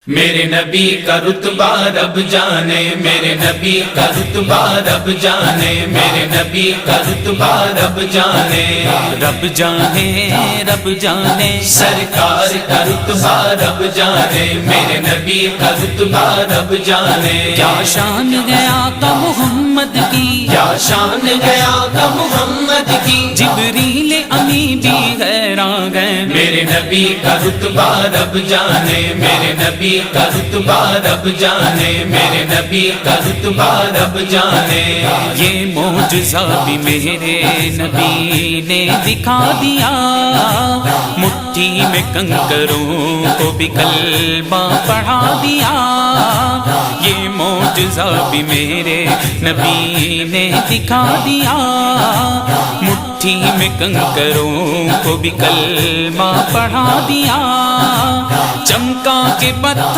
میرے نبی کا رتبہ رب جانے، میرے نبی کا رتبہ رب جانے، میرے نبی کا رتبہ رب جانے، رب جانے رب جانے سرکار کا رتبہ رب جانے، میرے نبی کا رتبہ رب جانے، کیا شان گیا کا محمد کی، کیا شان گیا کا محمد کی، جبریل امی بھی حیران گئے، میرے نبی کا رتبہ رب جانے، میرے نبی کا رتبہ رب جانے، میرے نبی کا رتبہ رب جانے، یہ معجزہ بھی میرے نبی نے دکھا دیا، مٹھی میں کنکروں کو بھی کلمہ پڑھا دیا، یہ معجزہ بھی میرے نبی نے دکھا دیا، مٹھی میں کنکروں کو بھی کلمہ پڑھا دیا، چمکا کے پتھر